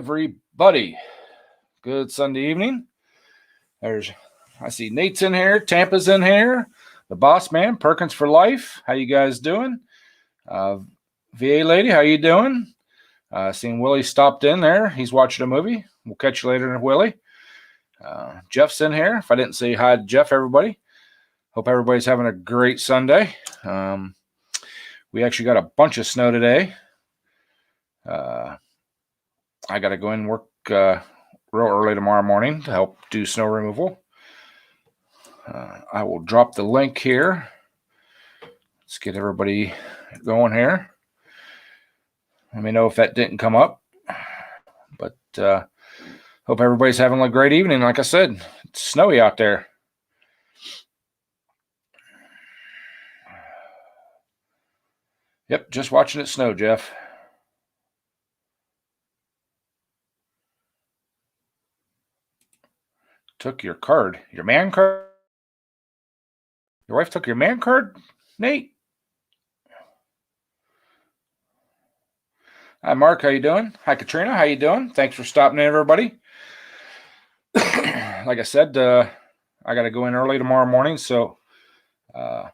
everybody. Good Sunday evening. I see Nate's in here, Tampa's in here, the boss man, Perkins for life. How you guys doing? VA lady, how you doing? Seeing Willie stopped in there. He's watching a movie. We'll catch you later, Willie. Jeff's in here. If I didn't say hi to Jeff, everybody. Hope everybody's having a great Sunday. We actually got a bunch of snow today. I got to go in and work real early tomorrow morning to help do snow removal. I will drop the link here. Let's get everybody going here. Let me know if that didn't come up. But hope everybody's having a great evening. Like I said, it's snowy out there. Yep, just watching it snow, Jeff. Took your card. Your man card? Your wife took your man card, Nate? Hi, Mark. How you doing? Hi, Katrina. How you doing? Thanks for stopping in, everybody. Like I said, I got to go in early tomorrow morning, so I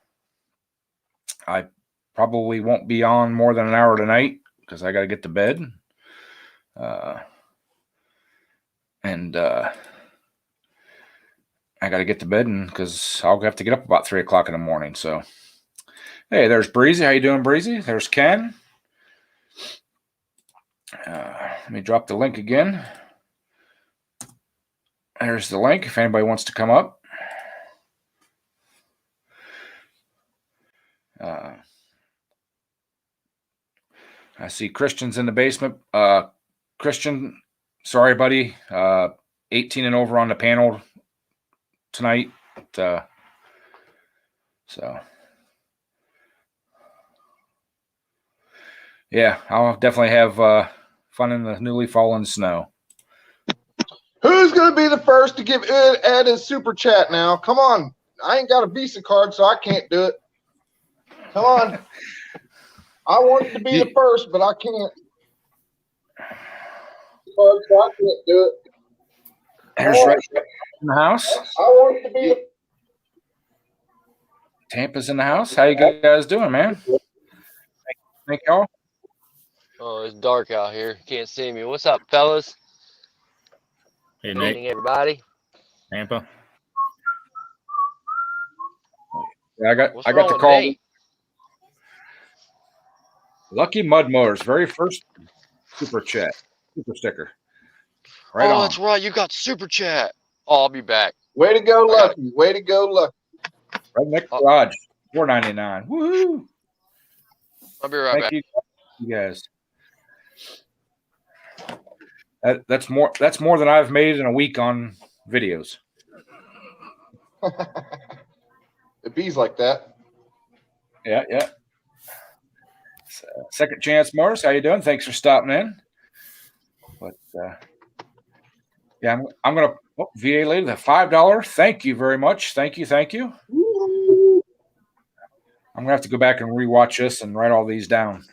probably won't be on more than an hour tonight because I got to get to bed. I got to get to bed because I'll have to get up about 3 o'clock in the morning. So, hey, there's Breezy. How you doing, Breezy? There's Ken. Let me drop the link again. There's the link if anybody wants to come up. I see Christian's in the basement. Christian, sorry, buddy. 18 and over on the panel tonight. Yeah, I'll definitely have fun in the newly fallen snow. Who's going to be the first to give Ed his super chat now? Come on. I ain't got a Visa card, so I can't do it. Come on. I wanted to be the first, but I can't. So I can't do it. There's right in the house. I wanted to be the Tampa's in the house. How you guys doing, man? Thank y'all. Oh, it's dark out here. Can't see me. What's up, fellas? Hey, Good Nate. evening, everybody. Tampa. Yeah, I got What's the wrong with call. Nate? Lucky Mud Mowers, very first super sticker. Right on. That's right. You got super chat. Oh, I'll be back. Way to go, Lucky. Way to go, Lucky. Redneck Garage, $4.99. Woohoo! I'll be right back. Thank you guys. That's more than I've made in a week on videos. It bees like that. Yeah. Second Chance Morris, how you doing? Thanks for stopping in. But yeah, I'm gonna VA lady, the $5. Thank you very much. Thank you. I'm gonna have to go back and rewatch this and write all these down.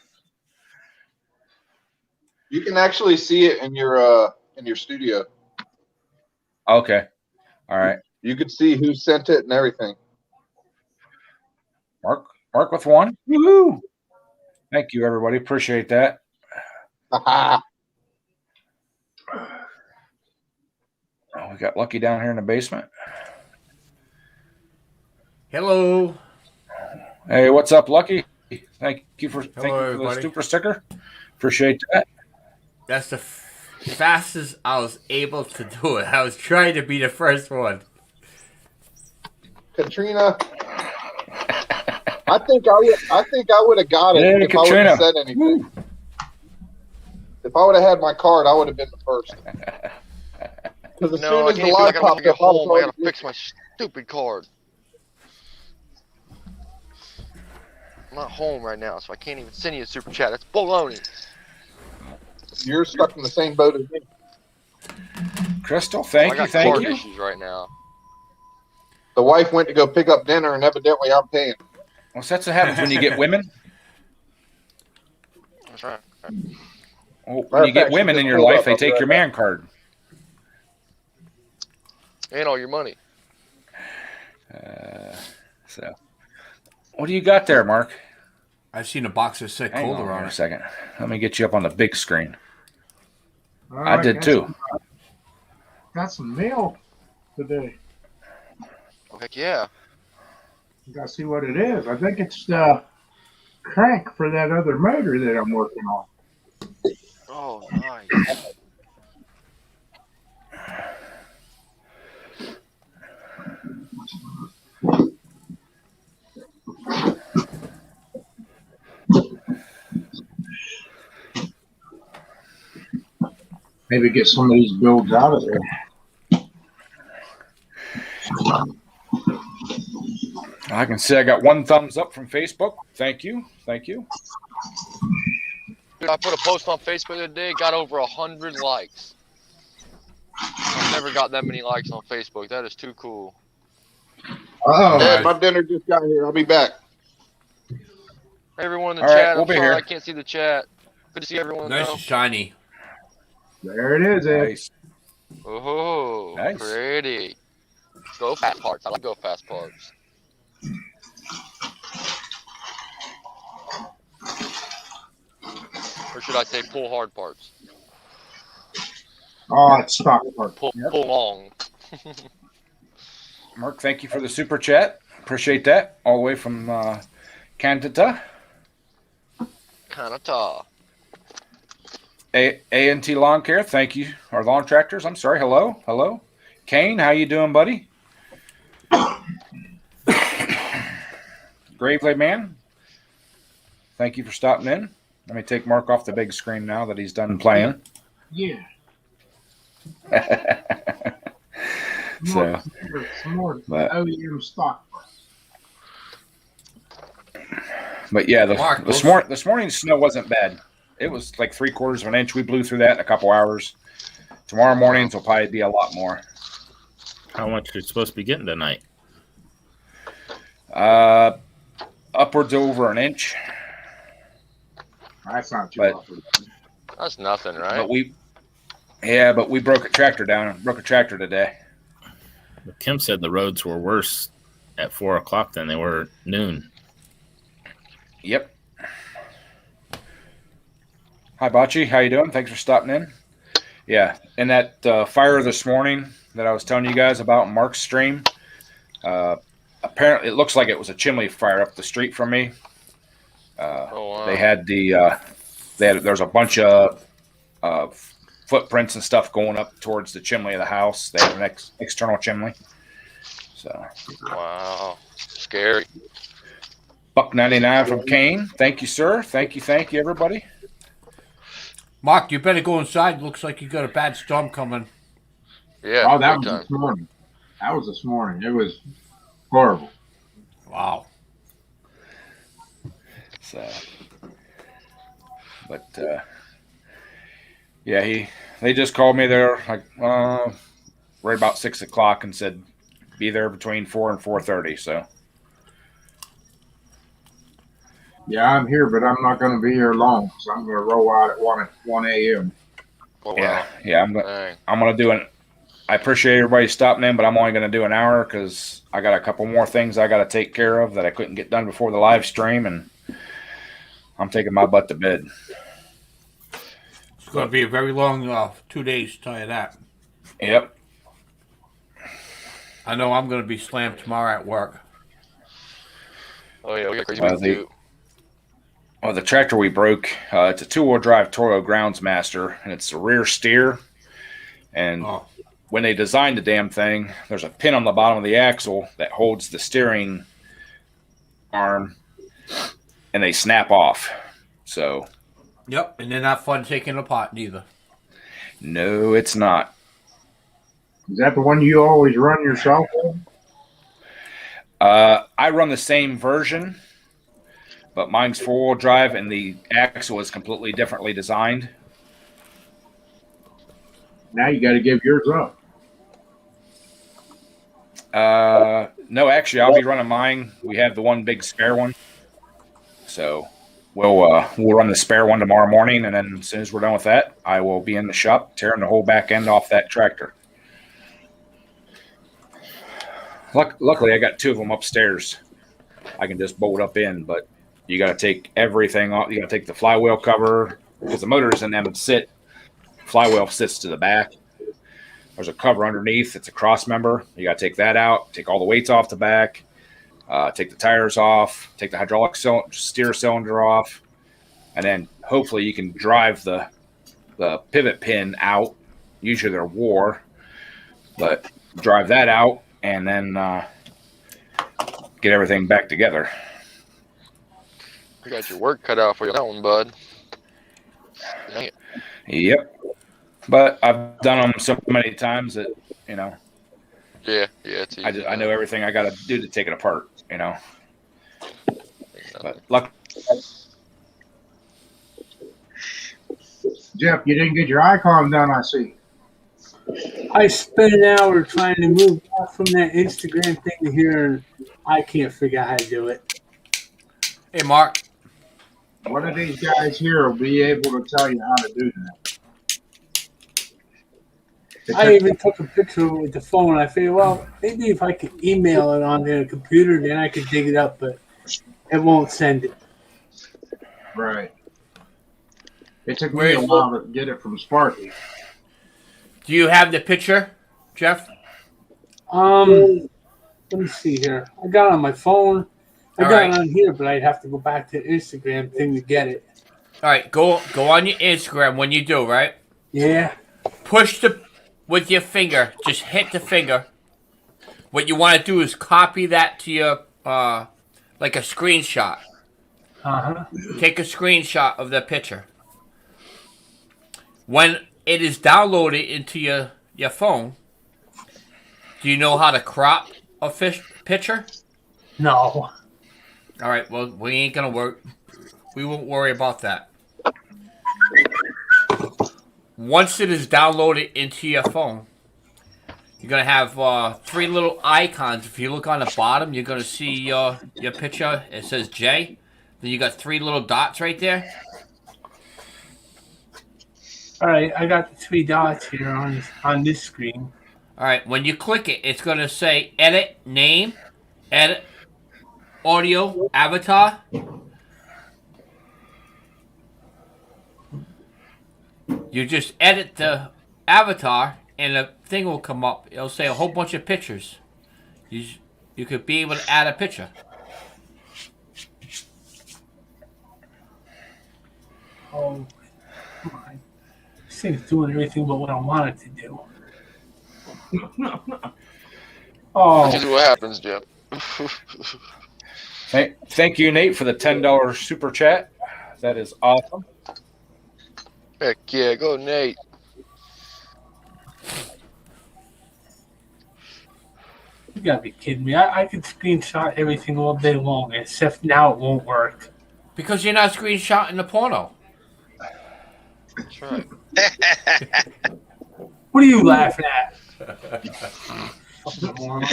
You can actually see it in your studio. Okay. All right. You could see who sent it and everything. Mark with one. Woohoo! Thank you, everybody. Appreciate that. We got Lucky down here in the basement. Hello. Hey, what's up, Lucky? Thank you for everybody. the super sticker. Appreciate that. That's the fastest I was able to do it. I was trying to be the first one. Katrina, I think I would have got it if Katrina. I would have said anything. Woo. If I would have had my card, I would have been the first. Because as soon as the light popped up, I gotta fix my stupid card. I'm not home right now, so I can't even send you a super chat. That's baloney. You're stuck in the same boat as me. Crystal, thank I got you. card issues right now. The wife went to go pick up dinner, and evidently I'm paying. Well, that's what happens when you get women. That's right. Well, Matter when of you get fact, she women just in your pulled life, up. they I'll be take right your back. man card. And all your money. So, what do you got there, Mark? I've seen a box that said Hang Kohler on on here a it. second. Let me get you up on the big screen. All I right, did too. Got some mail today. Oh, heck yeah. You gotta see what it is. I think it's the crank for that other motor that I'm working on. Oh, nice. Maybe get some of these builds out of there. I can see I got 1 thumbs up from Facebook. Thank you. Thank you. Dude, I put a post on Facebook the other day, got over 100 likes. I've never got that many likes on Facebook. That is too cool. Oh, Dad, my dinner just got here. I'll be back. Hey, everyone in the All right, chat. we'll I'm be sorry here. I can't see the chat. Good to see everyone. Nice Though. and shiny. there it is, Ed. Nice. Oh, Nice. pretty. Go fast parts. I like go fast parts. Or should I say pull hard parts? Oh, it's stock part. Pull Yep. pull long. Mark, thank you for the super chat. Appreciate that. All the way from Canada. Kinda tall. A&T Lawn Care, thank you. Or Lawn Tractors, I'm sorry. Hello. Hello. Kane, how you doing, buddy? Gravely Man, thank you for stopping in. Let me take Mark off the big screen now that he's done playing. Yeah. So, Some more but- OEM stock parts. but yeah, Mark, this morning's snow wasn't bad. It was like 3/4 of an inch. We blew through that in a couple hours. Tomorrow mornings will probably be a lot more. How much are you supposed to be getting tonight? Upwards over an inch. That's not too But- awful. That's nothing, right? But we broke a tractor down. Broke a tractor today. But Kim said the roads were worse at 4 o'clock than they were at noon. Yep. Hi, Bocce. How you doing? Thanks for stopping in. Yeah, and that fire this morning that I was telling you guys about in Mark's stream, apparently it looks like it was a chimney fire up the street from me. Oh, wow. They had there's a bunch of footprints and stuff going up towards the chimney of the house. They have an external chimney. So Wow. Scary. $1.99 from Kane. Thank you, sir. Thank you, everybody. Mark, you better go inside. Looks like you got a bad storm coming. Yeah. Oh, that big was time. this morning. That was this morning. It was horrible. Wow. So, but yeah, they just called me there like right about 6 o'clock and said be there between 4 and 4:30. So Yeah, I'm here, but I'm not going to be here long. So I'm going to roll out at 1 a.m. Oh, yeah, wow. Dang. I'm gonna do it. I appreciate everybody stopping in, but I'm only gonna do an hour because I got a couple more things I got to take care of that I couldn't get done before the live stream, and I'm taking my butt to bed. It's going to be a very long 2 days, tell you that. Yep. I know I'm going to be slammed tomorrow at work. Oh, yeah. We got crazy Well, weeks, too. Well, the tractor we broke, it's a 2-wheel drive Toro Groundsmaster, and it's a rear steer. And Oh, when they designed the damn thing, there's a pin on the bottom of the axle that holds the steering arm, and they snap off. So, yep. And they're not fun taking apart neither. no, it's not. Is that the one you always run yourself? I run the same version, but mine's 4-wheel drive, and the axle is completely differently designed. Now you got to give yours up. No, actually, I'll be running mine. We have the one big spare one. So, we'll run the spare one tomorrow morning, and then as soon as we're done with that, I will be in the shop tearing the whole back end off that tractor. Luckily, I got 2 of them upstairs. I can just bolt up in, but you got to take everything off. You got to take the flywheel cover because the motor is in them and sit. Flywheel sits to the back. There's a cover underneath. It's a cross member. You got to take that out. Take all the weights off the back. Take the tires off. Take the hydraulic steer cylinder off, and then hopefully you can drive the pivot pin out. Usually they're war, but drive that out and then get everything back together. You got your work cut out for you on that one, bud. Dang it. Yep. But I've done them so many times that, Yeah, it's easy. I know everything I got to do to take it apart, But luck. Jeff, you didn't get your icon done, I see. I spent an hour trying to move off from that Instagram thing to here, and I can't figure out how to do it. Hey, Mark. One of these guys here will be able to tell you how to do that. I even took a picture with the phone. I figured, well, maybe if I could email it on the computer, then I could dig it up, but it won't send it. Right. It took me a while to get it from Sparky. Do you have the picture, Jeff? Let me see here. I got it on my phone. I All got right. it on here, but I'd have to go back to the Instagram thing to get it. All right, go on your Instagram when you do, right? Yeah. Push with your finger. Just hit the finger. What you want to do is copy that to your, like a screenshot. Uh-huh. Take a screenshot of the picture. When it is downloaded into your phone, do you know how to crop a picture? No. All right, well, we ain't going to work. We won't worry about that. Once it is downloaded into your phone, you're going to have 3 little icons. If you look on the bottom, you're going to see your picture. It says J. Then you got 3 little dots right there. All right, I got the 3 dots here on this screen. All right, when you click it, it's going to say edit name, edit audio, avatar. You just edit the avatar, and a thing will come up. It'll say a whole bunch of pictures. You could be able to add a picture. Oh, come on. This thing's doing everything but what I want it to do. This is Oh, what happens, Jeff. Thank you, Nate, for the $10 super chat. That is awesome. Heck yeah, go Nate. you gotta be kidding me. I could screenshot everything all day long, except now it won't work. Because you're not screenshotting the porno. That's right. What are you laughing at? Fucking moron.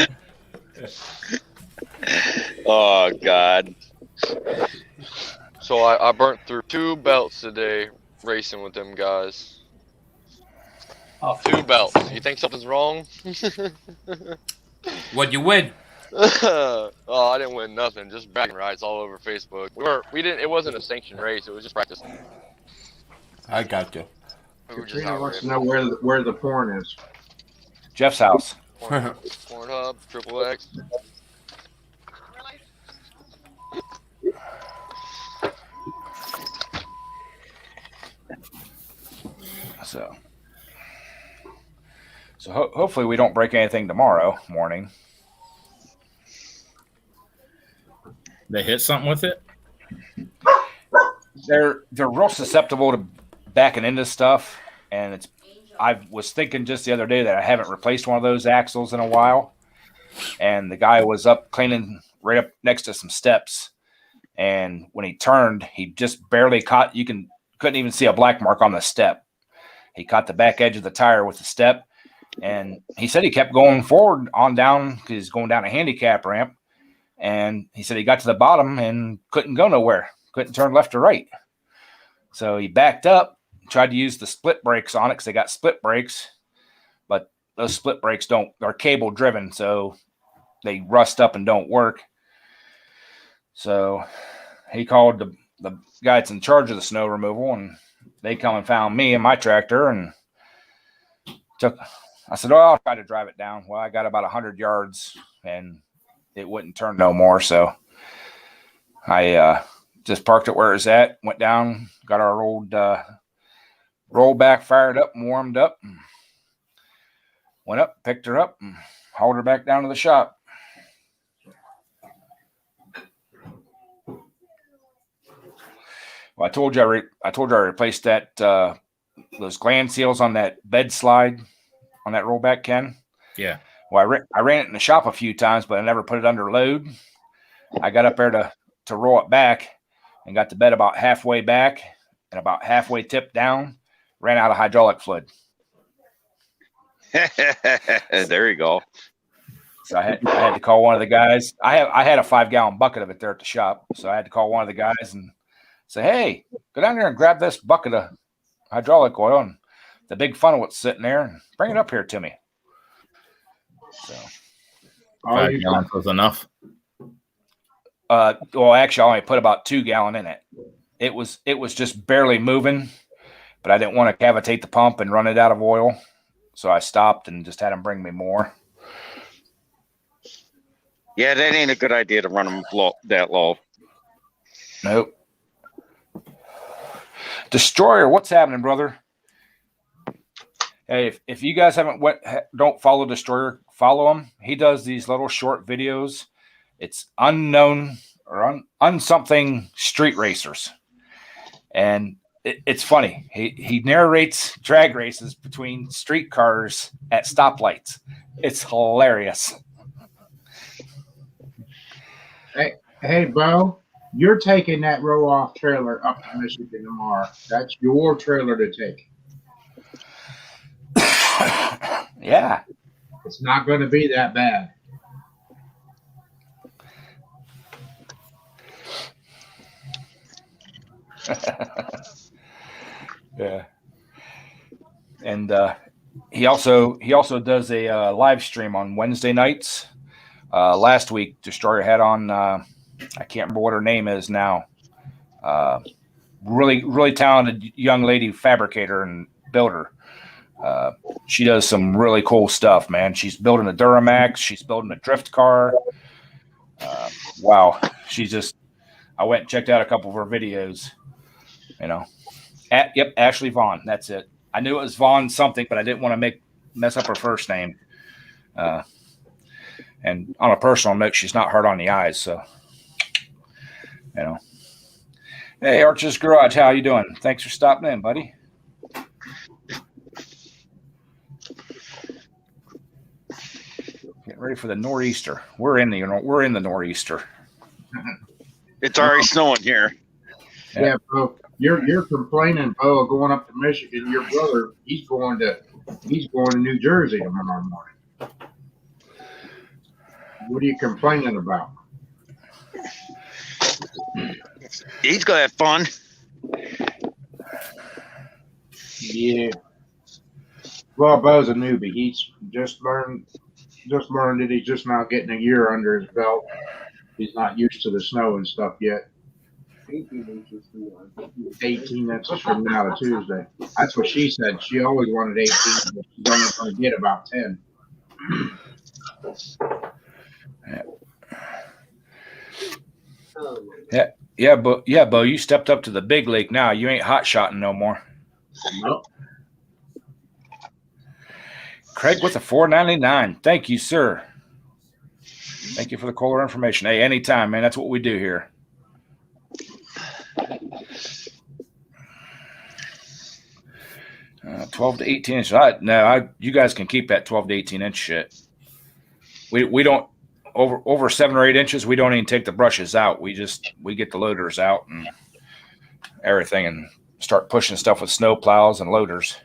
Oh God. So I burnt through 2 belts today racing with them guys. Oh, 2 belts. You think something's wrong? What'd you win? Oh, I didn't win nothing. Just bragging rights all over Facebook. We didn't. It wasn't a sanctioned race. It was just practice. I got you. We were just Katrina out wants to racing. know where the porn is. Jeff's house. Pornhub, Triple X. So hopefully we don't break anything tomorrow morning. They hit something with it. They're real susceptible to backing into stuff, and I was thinking just the other day that I haven't replaced one of those axles in a while, and the guy was up cleaning right up next to some steps, and when he turned, he just barely caught. Couldn't even see a black mark on the step. He caught the back edge of the tire with the step, and he said he kept going forward on down because he's going down a handicap ramp. And he said he got to the bottom and couldn't go nowhere couldn't turn left or right. So he backed up, tried to use the split brakes on it because they got split brakes, but those split brakes are cable driven, so they rust up and don't work. So he called the guy that's in charge of the snow removal, and they come and found me and my tractor and I said, I'll try to drive it down. Well, I got about 100 yards and it wouldn't turn no more. So I just parked it where it's at, went down, got our old rollback fired up and warmed up, and went up, picked her up, and hauled her back down to the shop. Well, I told you I replaced that those gland seals on that bed slide on that rollback, Ken. Yeah. Well, I ran it in the shop a few times, but I never put it under load. I got up there to roll it back and got the bed about halfway back and about halfway tipped down. Ran out of hydraulic fluid. There you go. So I had to call one of the guys. I had a 5-gallon bucket of it there at the shop, so I had to call one of the guys and say, "Hey, go down there and grab this bucket of hydraulic oil and the big funnel that's sitting there and bring it up here to me." So 5 gallons was enough. well, actually, I only put about 2 gallon in it. It was just barely moving, but I didn't want to cavitate the pump and run it out of oil, so I stopped and just had them bring me more. Yeah, that ain't a good idea to run them that low. Nope. Destroyer, what's happening, brother? Hey, if you guys don't follow Destroyer, follow him. He does these little short videos. It's unknown or unsomething street racers, and it's funny. He narrates drag races between street cars at stoplights. It's hilarious. Hey, Bo, you're taking that roll-off trailer up to Michigan tomorrow. That's your trailer to take. Yeah. It's not going to be that bad. Yeah. And he also does a live stream on Wednesday nights. Last week, Destroyer had on I can't remember what her name is now. Really talented young lady fabricator and builder. She does some really cool stuff, man. She's building a Duramax. She's building a drift car. Wow. I went and checked out a couple of her videos, you know. Yep, Ashley Vaughn. That's it. I knew it was Vaughn something, but I didn't want to mess up her first name. And on a personal note, she's not hard on the eyes, so, you know. Hey, Arch's Garage, how you doing? Thanks for stopping in, buddy. Getting ready for the nor'easter. We're in the nor'easter. It's already snowing here. Yeah, Bo, you're complaining, Bo, going up to Michigan. Your brother, he's going to New Jersey tomorrow morning. What are you complaining about? He's gonna have fun. Yeah. Well, Bo's a newbie. He's just learned that he's just now getting a year under his belt. He's not used to the snow and stuff yet. 18 inches from now to Tuesday. That's what she said. She always wanted 18, but she's only going to get about 10. Yeah, Bo, you stepped up to the big league now. You ain't hot shotting no more. Nope. Craig with a $4.99. Thank you, sir. Thank you for the caller information. Hey, anytime, man. That's what we do here. 12 to 18 inches. You guys can keep that 12 to 18 inch shit. We don't over 7 or 8 inches. We don't even take the brushes out. We get the loaders out and everything and start pushing stuff with snow plows and loaders.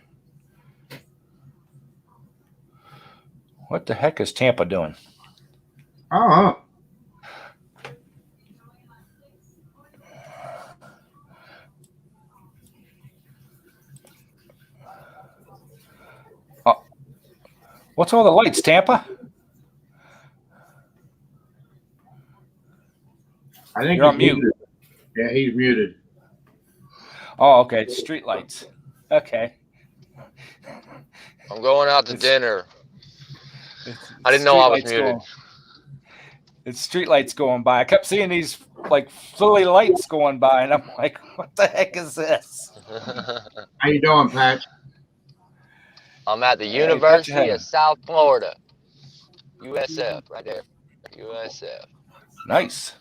What the heck is Tampa doing? What's all the lights, Tampa? I think You're he's on mute. muted. Yeah, he's muted. Oh, okay. It's street lights. Okay. I'm going out to It's- dinner. It's I didn't know I was streetlights muted. going- It's street lights going by. I kept seeing these like flowy lights going by, and I'm like, what the heck is this? How you doing, Patch? I'm at the Hey, Patch University Henry. of South Florida. USF, right there. USF. Nice.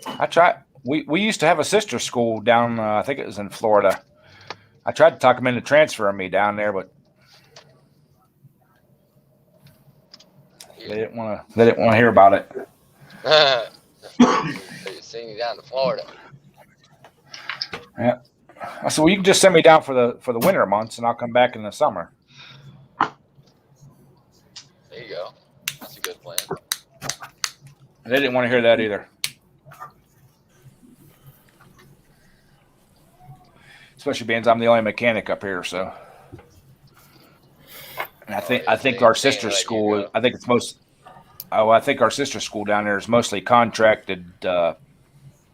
I tried. We used to have a sister school down. I think it was in Florida. I tried to talk them into transferring me down there, but they didn't want to. They didn't want to hear about it. They send you down to Florida. Yeah. I said, well, you can just send me down for the winter months, and I'll come back in the summer. There you go. That's a good plan. They didn't want to hear that either. Especially being I'm the only mechanic up here, so. And I think our sister school. I think it's most. Oh, I think our sister school down there is mostly contracted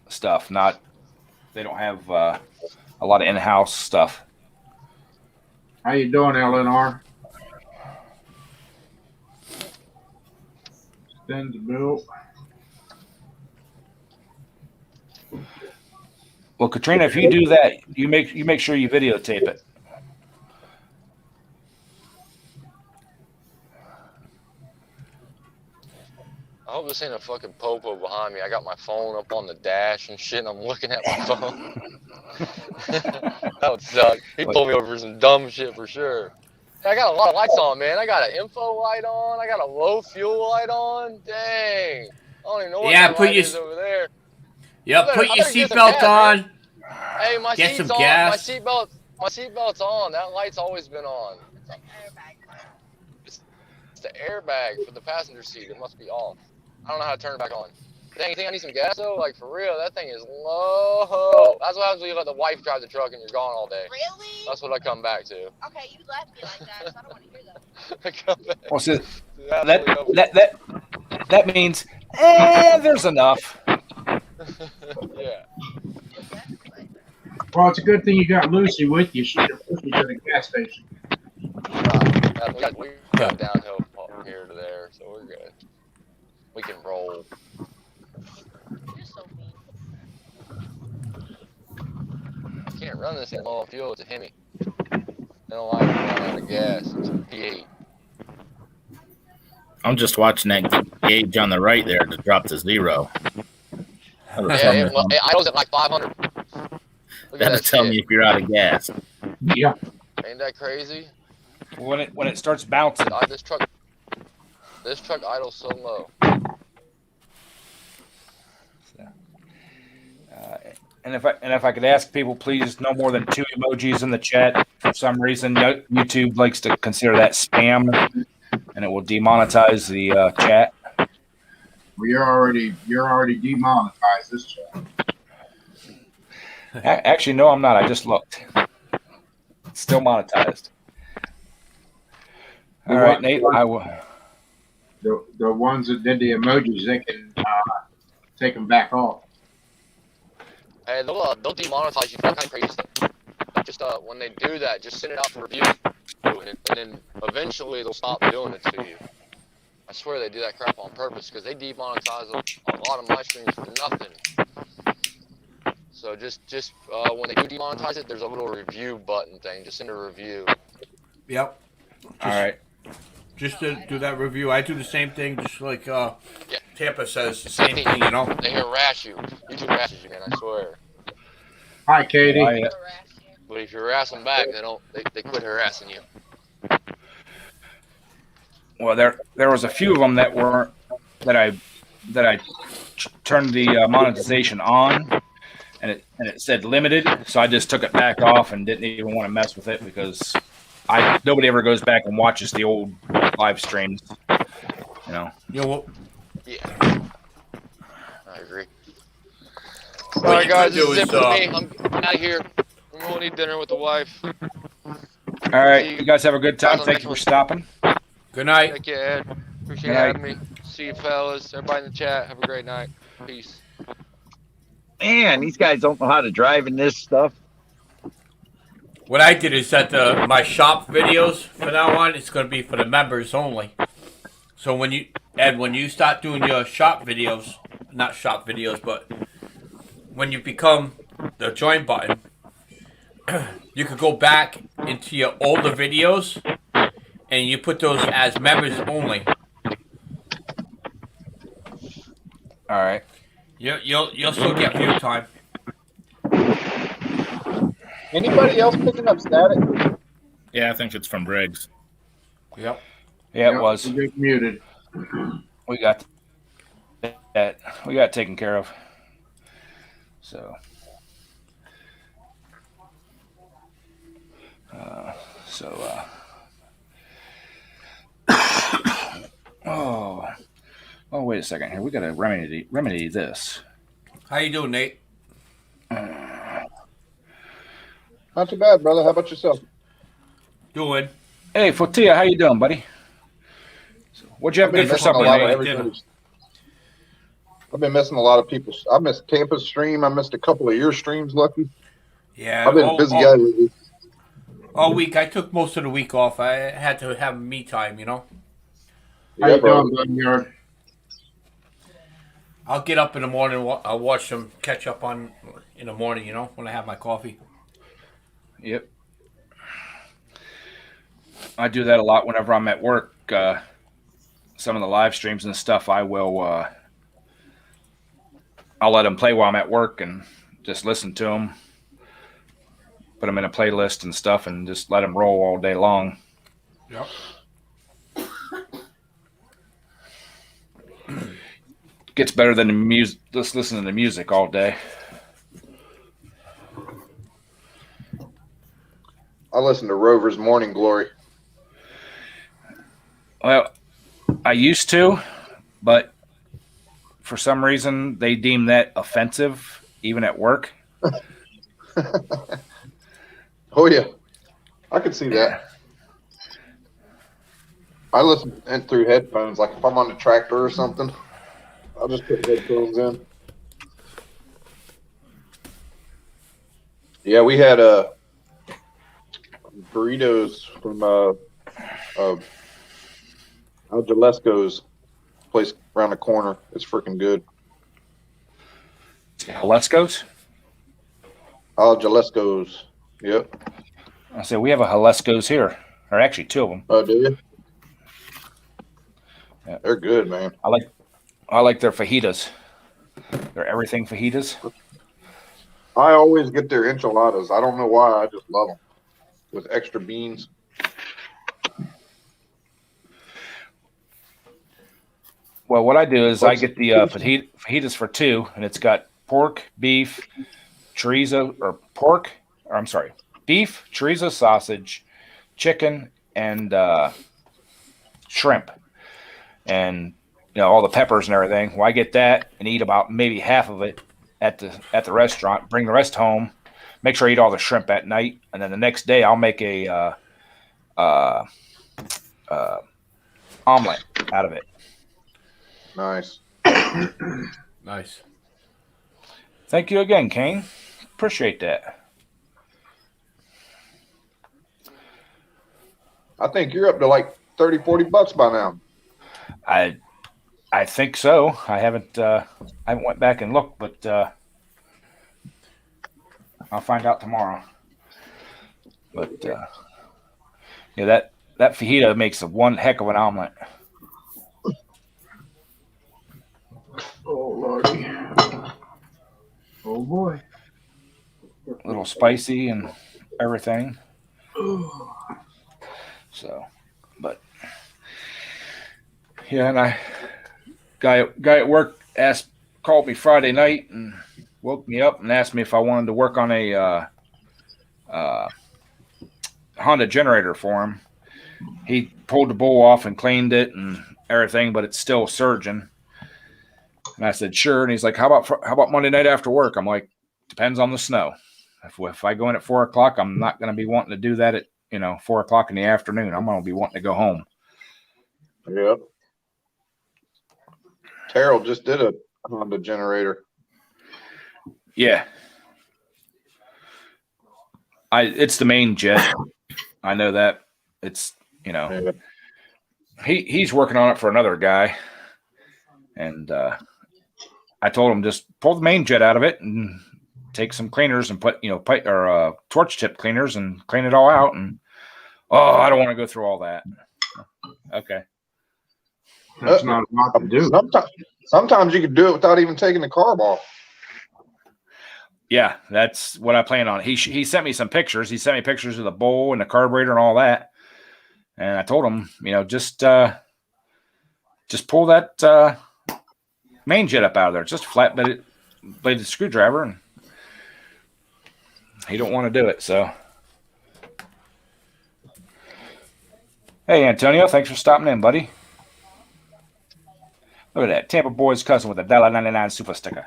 stuff. Not. They don't have a lot of in-house stuff. How you doing, LNR? Send the bill. Well, Katrina, if you do that, you make sure you videotape it. I hope this ain't a fucking popo behind me. I got my phone up on the dash and shit, and I'm looking at my phone. That would suck. He pulled me over for some dumb shit for sure. I got a lot of lights on, man. I got an info light on. I got a low fuel light on. Dang. I don't even know what that put light your- is over there. Yep, I put your better get some seatbelt gas, man. on. Hey, my Get seat's some on. gas. My seatbelt's on. That light's always been on. It's the airbag for the passenger seat. It must be off. I don't know how to turn it back on. Dang, you think I need some gas though? Like for real, that thing is low. That's what happens when you let the wife drive the truck and you're gone all day. Really? That's what I come back to. Okay, you left me like that, so I don't want to hear that. I come back. Well, so to absolutely that means there's enough. yeah. Well, it's a good thing you got Lucy with you. She can push you to the gas station. We got downhill from here to there, so we're good. We can roll. You're so mean. I can't run this thing low on fuel. It's a Hemi. I don't like running out of gas. It's a P8. I'm just watching that gauge on the right there to drop to 0. That'll tell me, It idles at like 500. Look at that'll that tell shit. me if you're out of gas. Yeah. Ain't that crazy? When it starts bouncing. This truck idles so low. And if I could ask people, please, no more than 2 emojis in the chat. For some reason, YouTube likes to consider that spam, and it will demonetize the chat. Well, you're already demonetized this time. Actually, no, I'm not. I just looked. It's still monetized. All right, Nate. I will. The ones that did the emojis, they can take them back off. Hey, they'll demonetize you for all kind of crazy stuff. Just when they do that, just send it out for review, and then eventually they'll stop doing it to you. I swear they do that crap on purpose because they demonetize a lot of my streams for nothing. So just when they do demonetize it, there's a little review button thing. Just send a review. Yep. All right. Just to do that review. I do the same thing, just like Tampa says, the Same same thing, you know? They harass you. YouTube harasses you, man. I swear. Hi, Katie. I, But if you harass them back, they quit harassing you. well, there was a few of them that I turned the monetization on, and it said limited, so I just took it back off and didn't even want to mess with it because nobody ever goes back and watches the old live streams, you know. You know what? Yeah. I agree. What All right, you guys, could this is do it is, for me. I'm out of here. I'm going to eat dinner with the wife. All right, you guys have a good time. Thank you for stopping. Good night. Thank you, Ed. Appreciate Good you night. having me. See you, fellas. Everybody in the chat. Have a great night. Peace. Man, these guys don't know how to drive in this stuff. What I did is that my shop videos from now on, it's going to be for the members only. So when you start doing your shop videos, not shop videos, but when you become the join button, you could go back into your older videos and you put those as members only. All right. You'll still get view time. Anybody else picking up static? Yeah, I think it's from Briggs. Yep. Yeah, it was. You get muted. We got that. We got it taken care of. So. Oh, wait a second here. We got to remedy this. How you doing, Nate? Not too bad, brother. How about yourself? Doing. Hey, Fotia, how you doing, buddy? So, what'd you have good for missing a supper, lot of Nate? everybody's. I've been missing a lot of people. I missed Tampa's stream. I missed a couple of your streams, Lucky. Yeah. I've been a busy guy lately. All week. I took most of the week off. I had to have me time, you know. How Yeah, you bro. doing, Glennyard? I'll get up in the morning. I'll watch them catch up on in the morning, you know, when I have my coffee. Yep. I do that a lot whenever I'm at work. Some of the live streams and stuff, I'll let them play while I'm at work and just listen to them. Put them in a playlist and stuff and just let them roll all day long. Yep. Gets better than the music, just listening to music all day. I listen to Rover's Morning Glory. Well, I used to, but for some reason they deem that offensive, even at work. Oh, yeah. I could see that. I listen in through headphones. Like if I'm on the tractor or something, I'll just put headphones in. Yeah, we had burritos from Al Jalesko's place around the corner. It's freaking good. Halesko's? Al Jalesko's. Yep. I said we have a Halesko's here, or actually two of them. Oh, do you? Yeah. They're good, man. I like their fajitas. They're everything fajitas. I always get their enchiladas. I don't know why. I just love them with extra beans. Well, what I do is I get the fajitas for two, and it's got pork, beef, chorizo, beef, chorizo, sausage, chicken, and shrimp, and all the peppers and everything. Well, I get that and eat about maybe half of it at the restaurant. Bring the rest home. Make sure I eat all the shrimp at night, and then the next day I'll make a omelet out of it. Nice. Nice. Thank you again, Kane. Appreciate that. I think you're up to like $30-40 by now. I think so. I haven't went back and looked, but I'll find out tomorrow. But that fajita makes one heck of an omelet. Oh, Lordy. Oh, boy. A little spicy and everything. So, but yeah, and I guy at work called me Friday night and woke me up and asked me if I wanted to work on a Honda generator for him. He pulled the bowl off and cleaned it and everything, but it's still surging. And I said, sure. And he's like, how about Monday night after work? I'm like, depends on the snow. If I go in at 4:00, I'm not going to be wanting to do that at 4:00 in the afternoon. I'm going to be wanting to go home. Yep. Terrell just did a Honda generator. Yeah. It's the main jet. I know that. It's, Yeah. he's working on it for another guy. And I told him just pull the main jet out of it and take some cleaners and put, torch tip cleaners and clean it all out. And I don't want to go through all that. Okay. That's not a lot to do. Sometimes you can do it without even taking the carb off. Yeah, that's what I plan on. He sent me some pictures. He sent me pictures of the bowl and the carburetor and all that. And I told him, just pull that main jet up out of there. It's just a flat bladed screwdriver, and he don't want to do it. So, hey, Antonio, thanks for stopping in, buddy. Look at that, Tampa Boy's cousin with a $1.99 super sticker.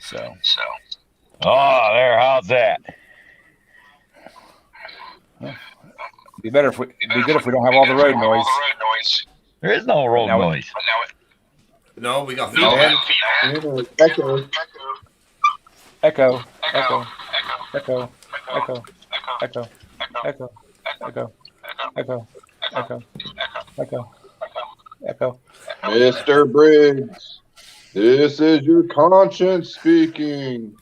So. Oh, there. How's that? Be good if we don't have all the road noise. There is no road noise. No, we got feedback. Echo. Echo. Echo. Echo. Echo. Echo. Echo. Echo. Echo. Echo. Echo. Echo. Mr. Briggs, this is your conscience speaking.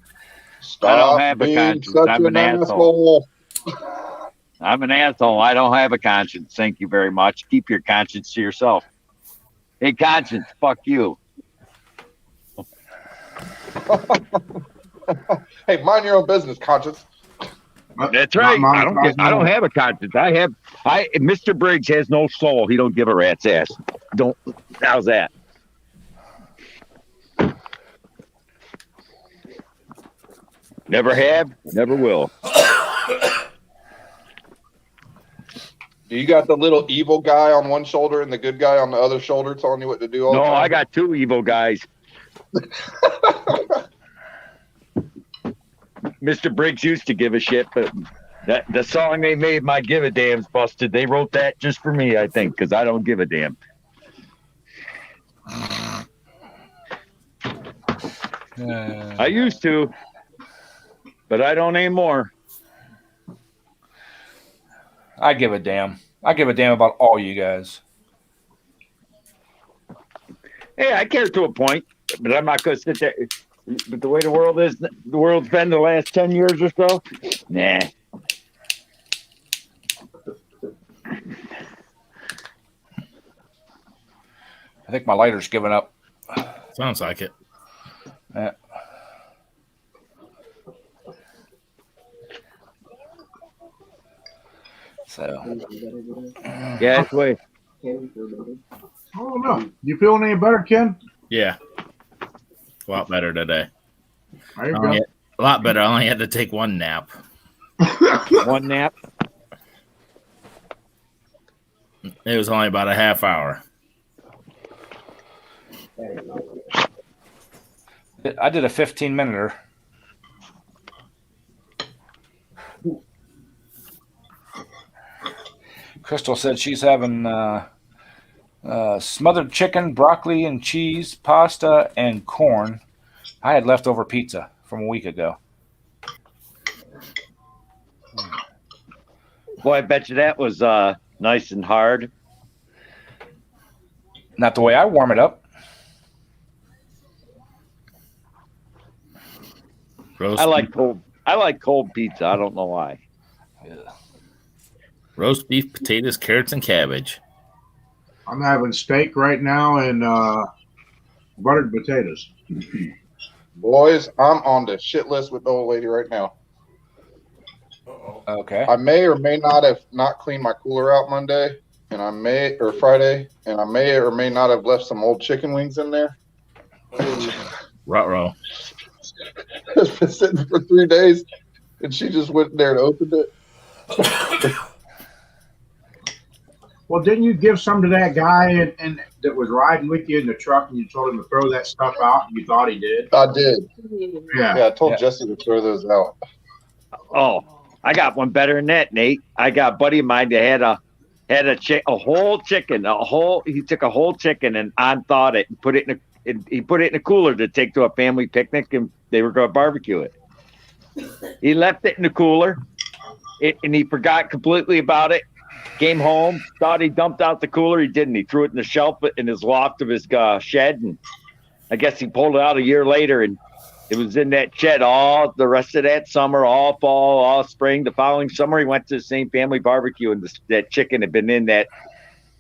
Stop I don't have a being conscience. such I'm an an asshole. asshole. I'm an asshole. I don't have a conscience. Thank you very much. Keep your conscience to yourself. Hey, conscience, fuck you. Hey, mind your own business, conscience. That's right. I don't have a conscience. Mr. Briggs has no soul. He don't give a rat's ass. How's that? Never have, never will. Do you got the little evil guy on one shoulder and the good guy on the other shoulder telling you what to do all the No, time? I got two evil guys. Mr. Briggs used to give a shit, but the song they made, My Give a Damn's busted. They wrote that just for me, I think, because I don't give a damn. I used to, but I don't anymore. I give a damn. I give a damn about all you guys. Hey, I care to a point, but I'm not going to sit there. But the way the world's been the last 10 years or so, nah. I think my lighter's giving up. Sounds like it. Yeah. So. Yeah, that's the way. I don't know. You feeling any better, Ken? Yeah. A lot better today. There you go. A lot better. I only had to take one nap. One nap? It was only about a half hour. I did a 15-minuter. Crystal said she's having smothered chicken, broccoli and cheese, pasta, and corn. I had leftover pizza from a week ago. Boy, I bet you that was nice and hard. Not the way I warm it up. I like cold pizza. I don't know why. Yeah. Roast beef, potatoes, carrots, and cabbage. I'm having steak right now and buttered potatoes. Boys, I'm on the shit list with the old lady right now. Okay. I may or may not have not cleaned my cooler out Monday, or Friday, and I may or may not have left some old chicken wings in there. Ruh-roh. It's been sitting for 3 days, and she just went there and opened it. Well, didn't you give some to that guy and that was riding with you in the truck, and you told him to throw that stuff out, and you thought he did? I did. Yeah. I told Jesse to throw those out. Oh, I got one better than that, Nate. I got a buddy of mine that had a whole chicken, he took a whole chicken and unthawed it and put it he put it in a cooler to take to a family picnic, and they were going to barbecue it. He left it in the cooler, and he forgot completely about it. Came home, thought he dumped out the cooler. He didn't. He threw it in the shelf in his loft of his shed, and I guess he pulled it out a year later, and it was in that shed all the rest of that summer, all fall, all spring. The following summer, he went to the same family barbecue, and that chicken had been in that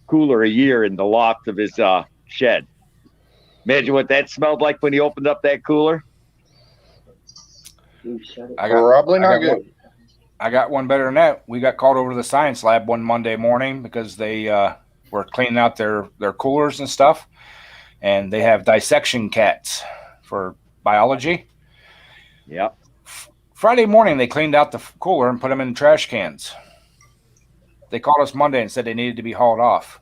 cooler a year in the loft of his shed. Imagine what that smelled like when he opened up that cooler. Probably not good. I got one better than that. We got called over to the science lab one Monday morning because they were cleaning out their coolers and stuff, and they have dissection cats for biology. Yep. Friday morning, they cleaned out the cooler and put them in trash cans. They called us Monday and said they needed to be hauled off.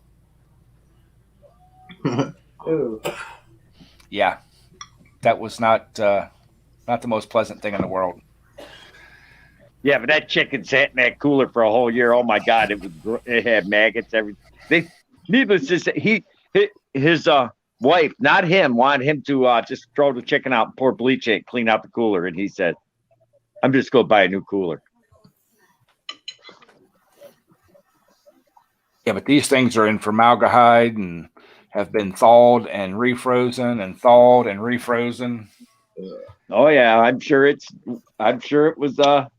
Yeah, that was not the most pleasant thing in the world. Yeah, but that chicken sat in that cooler for a whole year. Oh my God, it had maggots. Everything. Needless to say, his wife, not him, wanted him to just throw the chicken out and pour bleach in, clean out the cooler, and he said, "I'm just going to buy a new cooler." Yeah, but these things are in formaldehyde and have been thawed and refrozen and thawed and refrozen. Oh yeah, I'm sure it was a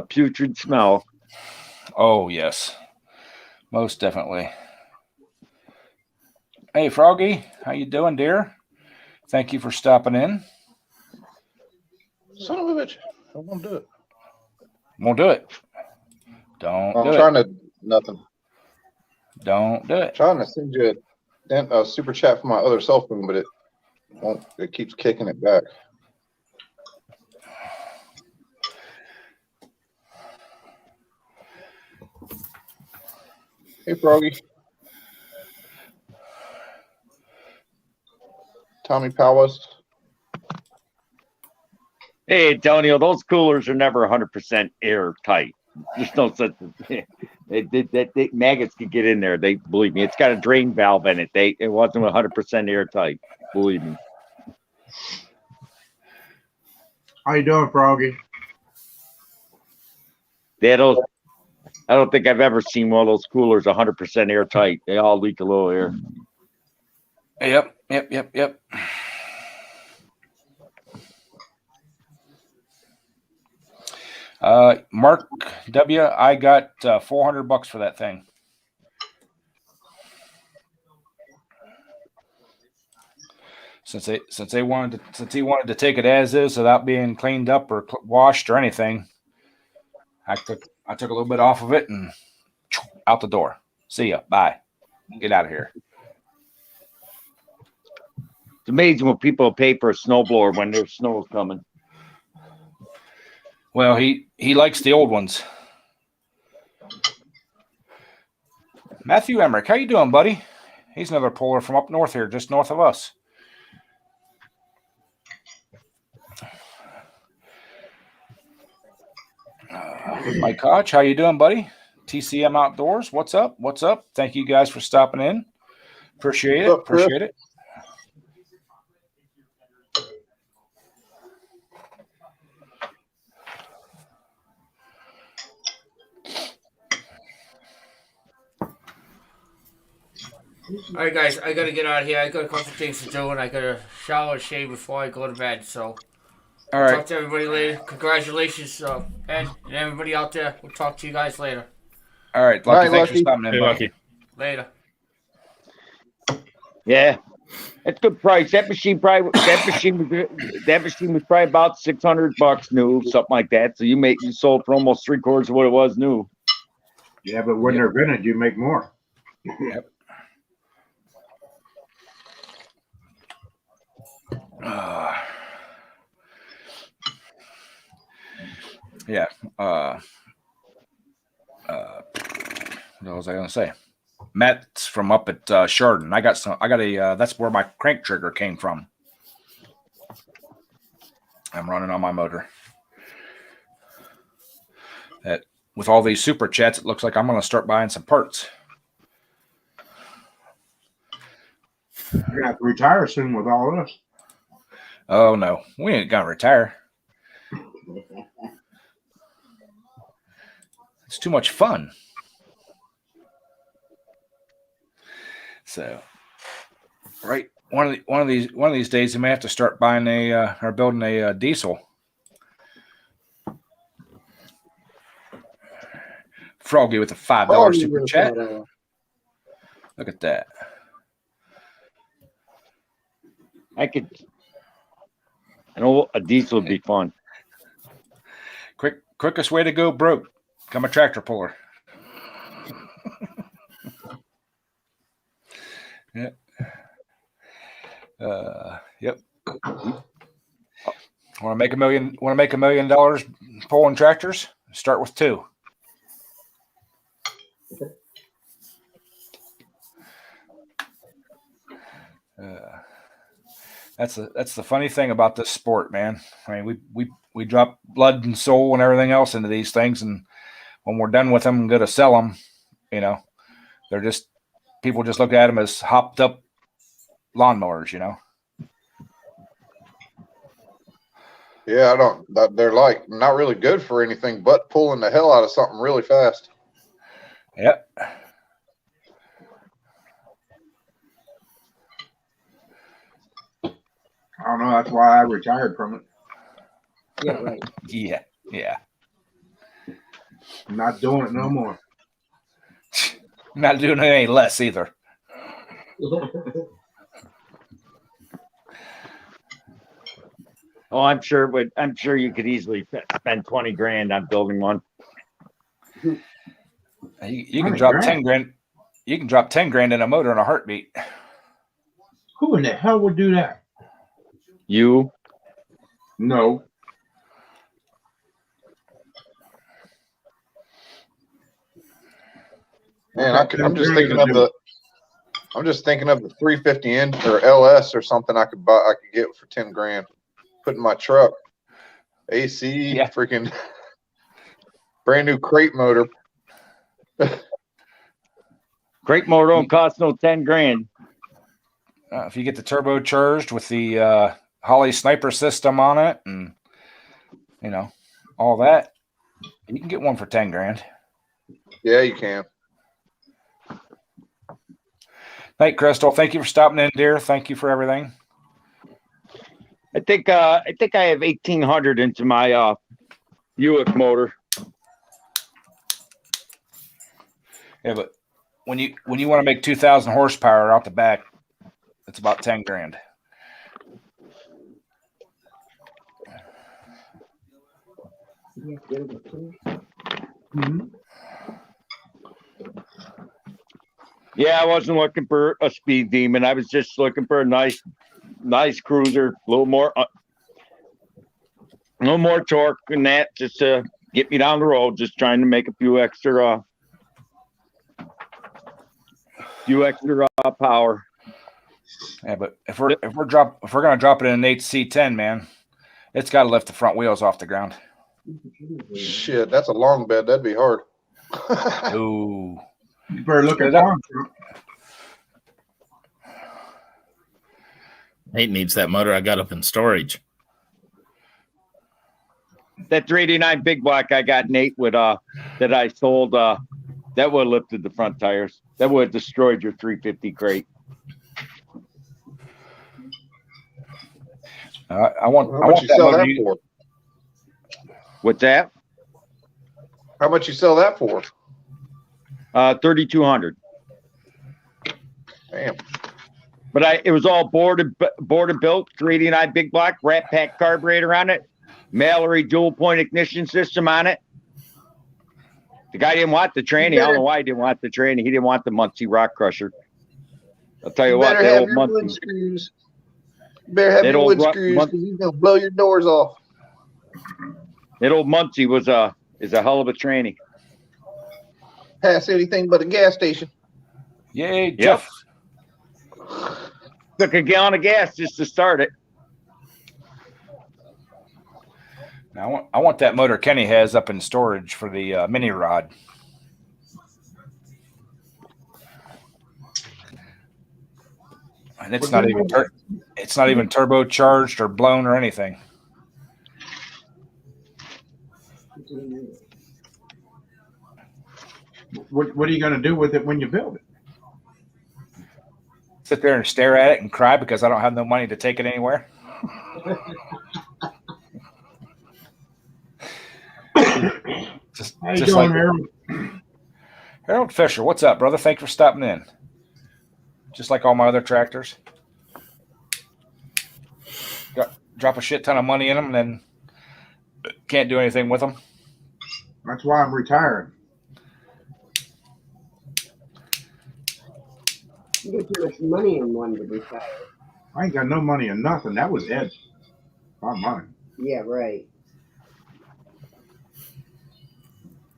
putrid smell. Oh yes, most definitely. Hey Froggy, how you doing, dear? Thank you for stopping in. Son of a bitch. I won't do it. Won't do it. Don't I'm do trying it. to nothing. Don't do it. Trying to send you a super chat from my other cell phone, but it won't. It keeps kicking it back. Hey, Froggy. Tommy Powers. Hey, Antonio, those coolers are never 100% airtight. There's no such maggots can get in there. They believe me. It's got a drain valve in it. It wasn't 100% airtight. Believe me. How you doing, Froggy? I don't think I've ever seen one of those coolers 100% airtight. They all leak a little air. Yep. Mark W, I got $400 for that thing. Since he wanted to take it as is without being cleaned up or washed or anything, I took a little bit off of it and out the door. See ya. Bye. Get out of here. It's amazing what people pay for a snowblower when there's snow coming. Well, he likes the old ones. Matthew Emmerich, how you doing, buddy? He's another puller from up north here, just north of us. Mike Koch, how you doing, buddy? TCM Outdoors, what's up? What's up? Thank you guys for stopping in. Appreciate it. Appreciate it. All right, guys, I gotta get out of here. I got a couple things to do, and I gotta shower and shave before I go to bed. So, all right. Talk to everybody later. Congratulations, Ed, and everybody out there. We'll talk to you guys later. All right, Lucky. Thanks for stopping in, buddy. Lucky. Later. Yeah, that's good price. That machine was probably about $600 new, something like that. So you sold for almost 3/4 of what it was new. Yeah, but when they're vintage, you make more. Yep. Yeah. What was I going to say? Matt's from up at Chardon. That's where my crank trigger came from. I'm running on my motor. with all these super chats, it looks like I'm going to start buying some parts. You're gonna have to retire soon with all this. Oh no, we ain't gonna retire. It's too much fun. So, right, one of these days, we may have to start buying or building a diesel. Froggy with a $5 super chat. Look at that. I know a diesel would be fun. Quickest way to go broke. Become a tractor puller. Yep. Yep. Want to make $1 million pulling tractors? Start with 2. That's the funny thing about this sport, man. I mean, we drop blood and soul and everything else into these things, and when we're done with them and go to sell them, they're just people just look at them as hopped up lawnmowers, Yeah, they're like not really good for anything but pulling the hell out of something really fast. Yep. I don't know. That's why I retired from it. Yeah, right. Yeah. I'm not doing it no more. Not doing it any less either. Oh, I'm sure you could easily spend 20 grand on building one. You can drop 10 grand. You can drop 10 grand in a motor in a heartbeat. Who in the hell would do that? You? No. Man, I'm just thinking of the 350 inch or LS or something I could get for 10 grand. Put in my truck. AC, freaking brand new crate motor. Crate motor don't cost no 10 grand. If you get the turbocharged with the Holley sniper system on it and all that, you can get one for 10 grand. Yeah, you can. Night, Crystal. Thank you for stopping in, dear. Thank you for everything. I think I have 1,800 into my Buick motor. Yeah, but when you want to make 2,000 horsepower out the back, it's about 10 grand. Mm-hmm. Yeah, I wasn't looking for a speed demon. I was just looking for a nice cruiser, a little more torque than that, just to get me down the road. Just trying to make a few extra power. Yeah, but if we're gonna drop it in an HC10, man, it's got to lift the front wheels off the ground. Shit, that's a long bed. That'd be hard. Ooh. You better look at that. Nate needs that motor I got up in storage. That 389 big block I got, Nate, with that I sold, that would have lifted the front tires. That would have destroyed your 350 crate. How much you sell that for? What's that? How much you sell that for? 3,200. Damn. But it was all board and built, 389 big block, Rat Pack carburetor on it, Mallory dual point ignition system on it. The guy didn't want the tranny. I don't know why he didn't want the tranny. He didn't want the Muncie Rock Crusher. I'll tell you what, that old Muncie. You better have your wood screws because he's gonna blow your doors off. That old Muncie is a hell of a tranny. Pass anything but a gas station. Yay, Jeff. Took a gallon of gas just to start it. I want that motor Kenny has up in storage for the mini rod. And it's not even turbocharged or blown or anything. What are you going to do with it when you build it? Sit there and stare at it and cry because I don't have no money to take it anywhere. How you doing, like Harold? Harold Fisher, what's up, brother? Thanks for stopping in. Just like all my other tractors. Drop a shit ton of money in them and then can't do anything with them. That's why I'm retiring. You get too much money in one to retire. I ain't got no money in nothing. That was Ed's. Not mine. Yeah, right.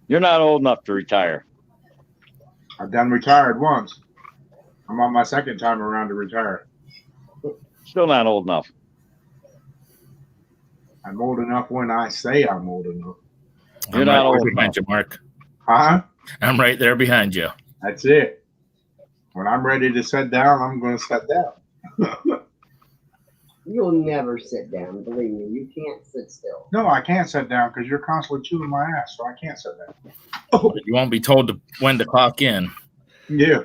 You're not old enough to retire. I've done retired once. I'm on my second time around to retire. Still not old enough. I'm old enough when I say I'm old enough. You're not old behind you, Mark. Huh? I'm right there behind you. That's it. When I'm ready to sit down, I'm going to sit down. You'll never sit down. Believe me, you can't sit still. No, I can't sit down because you're constantly chewing my ass, so I can't sit down. You won't be told when to clock in. Yeah.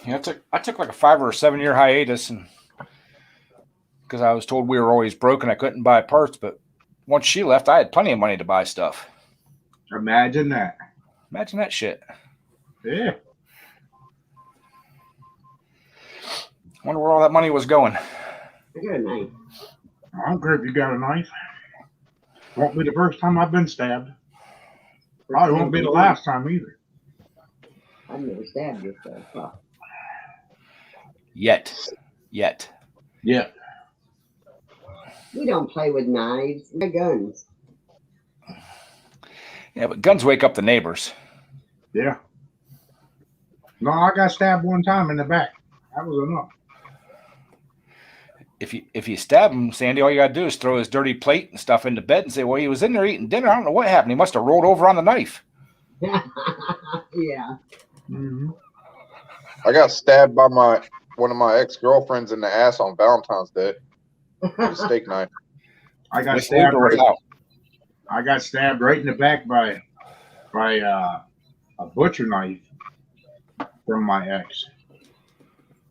Yeah, I took like a 5 or 7 year hiatus, and because I was told we were always broke and I couldn't buy parts. But once she left, I had plenty of money to buy stuff. Imagine that. Imagine that shit. Yeah. Wonder where all that money was going. I got a knife. I don't care if you got a knife. Won't be the first time I've been stabbed. Probably won't be the last time either. I've never stabbed yourself. Huh? Yet. Yeah. We don't play with knives. We got guns. Yeah, but guns wake up the neighbors. Yeah. No, I got stabbed one time in the back. That was enough. If you stab him, Sandy, all you gotta do is throw his dirty plate and stuff into bed and say, "Well, he was in there eating dinner. I don't know what happened. He must have rolled over on the knife." Yeah. Mm-hmm. I got stabbed by one of my ex-girlfriends in the ass on Valentine's Day with a steak knife. I got With stabbed. or without? I got stabbed right in the back by a butcher knife from my ex.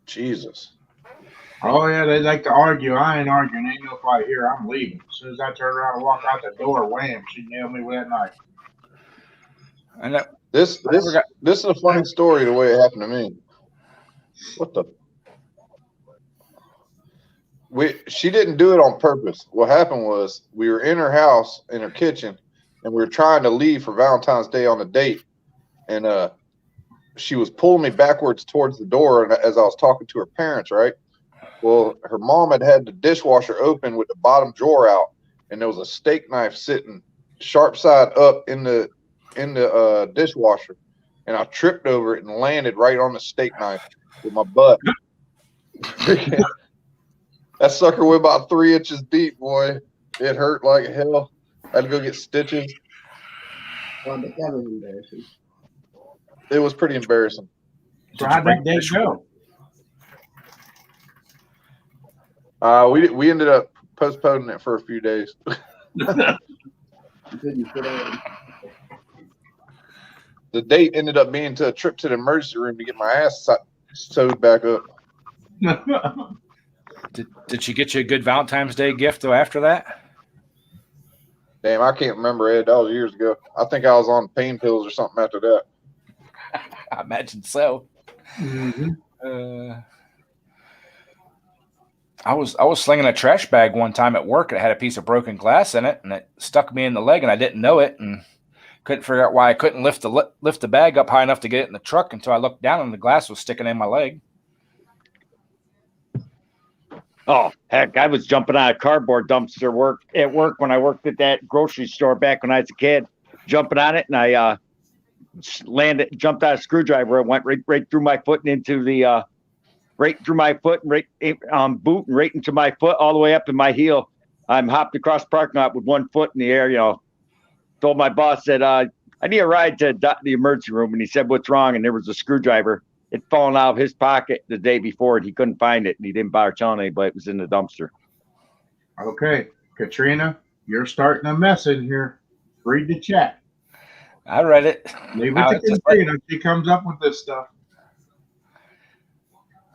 Jesus. Oh yeah, they like to argue. I ain't arguing. Ain't no fight here. I'm leaving. As soon as I turn around and walk out the door, wham! She nailed me with that knife. And This is a funny story the way it happened to me. What the? She didn't do it on purpose. What happened was we were in her house, in her kitchen, and we were trying to leave for Valentine's Day on a date. And she was pulling me backwards towards the door as I was talking to her parents, right? Well, her mom had the dishwasher open with the bottom drawer out, and there was a steak knife sitting sharp side up in the dishwasher, and I tripped over it and landed right on the steak knife with my butt. That sucker went about 3 inches deep, boy. It hurt like hell. I had to go get stitches. Well, but that was embarrassing. It was pretty embarrassing. So how'd that date go? We ended up postponing it for a few days. You couldn't sit down. The date ended up being to a trip to the emergency room to get my ass sewed back up. Did she get you a good Valentine's Day gift though after that? Damn, I can't remember, Ed. That was years ago. I think I was on pain pills or something after that. I imagine so. Mm-hmm. I was slinging a trash bag one time at work. It had a piece of broken glass in it, and it stuck me in the leg, and I didn't know it, and couldn't figure out why I couldn't lift the bag up high enough to get it in the truck until I looked down and the glass was sticking in my leg. Oh, heck, I was jumping out of cardboard dumpster at work when I worked at that grocery store back when I was a kid, jumping on it, and I jumped out of a screwdriver. It went right through my foot and into the right through my foot and right boot and right into my foot all the way up in my heel. I'm hopped across the parking lot with one foot in the air. Told my boss that I need a ride to the emergency room, and he said, "What's wrong?" And there was a screwdriver. It fallen out of his pocket the day before, and he couldn't find it, and he didn't bother telling anybody it was in the dumpster. Okay, Katrina, you're starting a mess in here. Read the chat. I read it. Leave it to Katrina. She comes up with this stuff.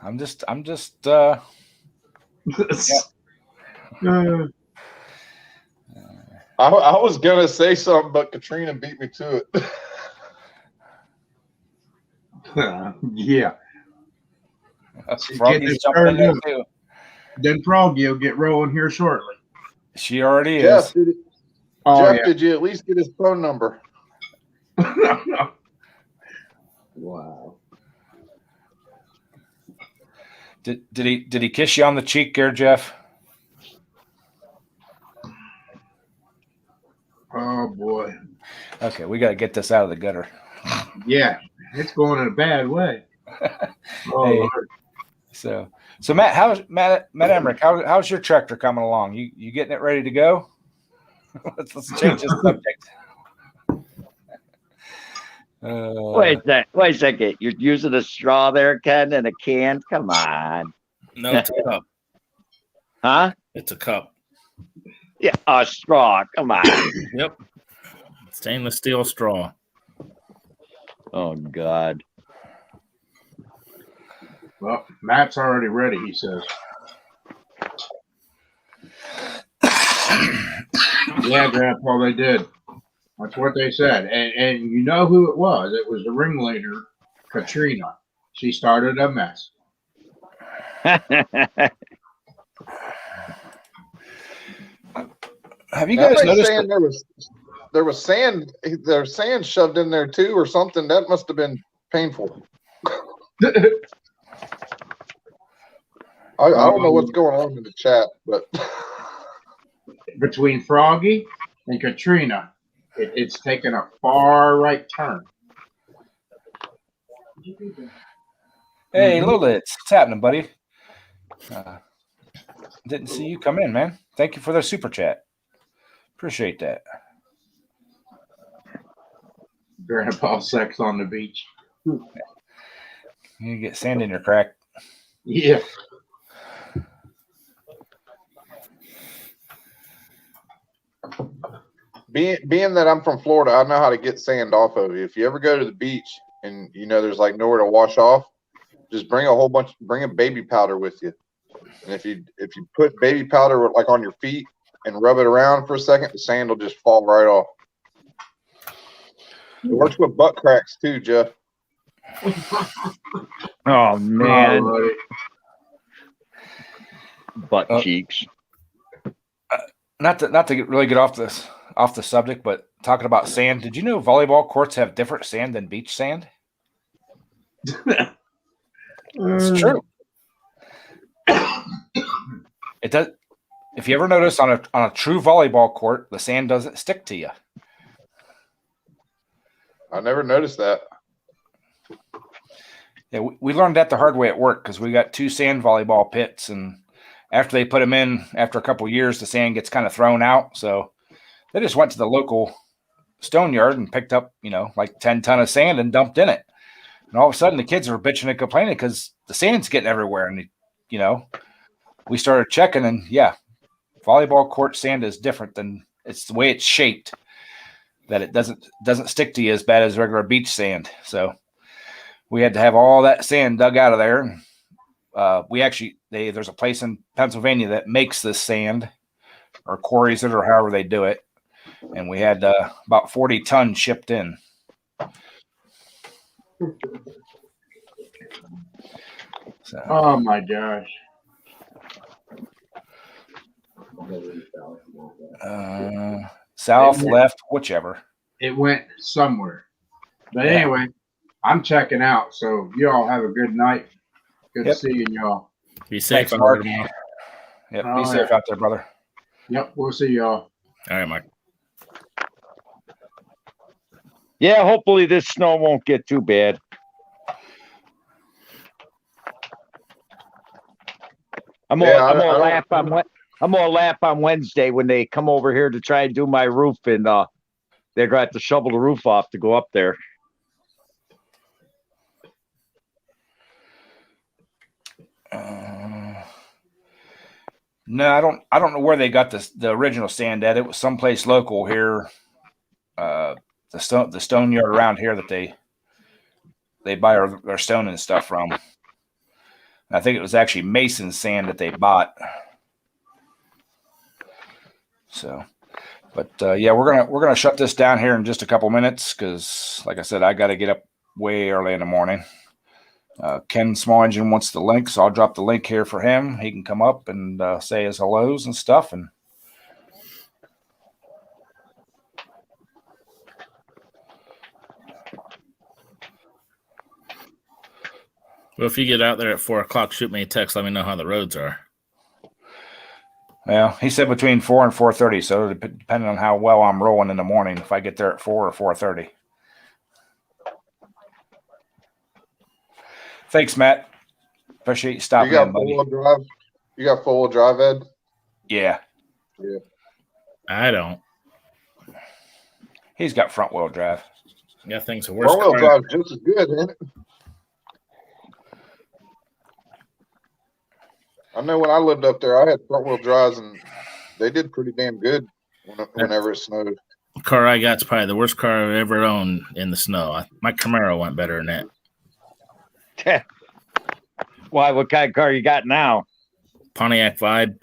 I'm just Yeah. I was gonna say something, but Katrina beat me to it. Yeah. Froggy's jumping in there too. Then Froggy will get rolling here shortly. She already Jeff, is. did you at least get his phone number? Wow. Did he kiss you on the cheek there, Jeff? Oh boy. Okay, we got to get this out of the gutter. Yeah, it's going in a bad way. Oh, Hey, Lord. so Matt, Matt Emmerich, how's your tractor coming along? You getting it ready to go? let's change the subject. Wait a second. You're using a straw there, Ken, and a can? Come on. No, it's a cup. Huh? It's a cup. Yeah, a straw. Come on. Yep. Stainless steel straw. Oh, God. Well, Matt's already ready, he says. Yeah, Grandpa, they did. That's what they said. And you know who it was? It was the ringleader, Katrina. She started a mess. Have you guys noticed saying there was sand? There's sand shoved in there too, or something. That must have been painful. I don't know what's going on in the chat, but Between Froggy and Katrina, it's taken a far right turn. Hey, Lolitz, what's happening, buddy? Didn't see you come in, man. Thank you for the super chat. Appreciate that. Grandpa sex on the beach. You get sand in your crack. Yeah. being that I'm from Florida, I know how to get sand off of you. If you ever go to the beach and there's like nowhere to wash off, just bring a baby powder with you. And if you put baby powder like on your feet and rub it around for a second, the sand will just fall right off. It works with butt cracks too, Jeff. Oh man, Oh, butt cheeks. Not to really get off the subject, but talking about sand, did you know volleyball courts have different sand than beach sand? It's true. It does. If you ever notice on a true volleyball court, the sand doesn't stick to you. I never noticed that. Yeah, we learned that the hard way at work because we got 2 sand volleyball pits, and after they put them in, after a couple of years, the sand gets kind of thrown out. So they just went to the local stone yard and picked up, like 10 ton of sand and dumped in it. And all of a sudden, the kids were bitching and complaining because the sand's getting everywhere. And we started checking, and yeah, volleyball court sand is different than it's the way it's shaped. That it doesn't stick to you as bad as regular beach sand. So we had to have all that sand dug out of there. There's a place in Pennsylvania that makes this sand or quarries it or however they do it. And we had about 40 tons shipped in. So, oh my gosh. south, left, whichever. It went somewhere. But Yeah. anyway, I'm checking out. So you all have a good night. Good Yep. seeing y'all. Be safe Thanks, out Mark. there tomorrow. Yep, Oh, be safe yeah. out there, brother. Yep, we'll see y'all. All right, Mike. Yeah, hopefully this snow won't get too bad. I'm Yeah, gonna, I'm I gonna don't- laugh on I'm gonna laugh on Wednesday when they come over here to try and do my roof, and they're gonna have to shovel the roof off to go up there. No, I don't know where they got the original sand at. It was someplace local here. The stone yard around here that they buy their stone and stuff from. I think it was actually Mason sand that they bought. So, but yeah, we're gonna shut this down here in just a couple minutes because, like I said, I got to get up way early in the morning. Ken Small Engine wants the link, so I'll drop the link here for him. He can come up and say his hellos and stuff. And Well, if you get out there at 4 o'clock, shoot me a text. Let me know how the roads are. well, he said between 4 and 4:30, so depending on how well I'm rolling in the morning, if I get there at 4 or 4:30. Thanks, Matt. Appreciate you You stopping got in, buddy. four-wheel drive? You got four-wheel drive, Ed? Yeah, I don't. he's got front wheel drive. Yeah, things are worse. Four-wheel drive is just as good, isn't it? I know when I lived up there, I had front-wheel drives, and they did pretty damn good whenever it snowed. The car I got's probably the worst car I've ever owned in the snow. My Camaro went better than that. Why? What kind of car you got now? Pontiac Vibe.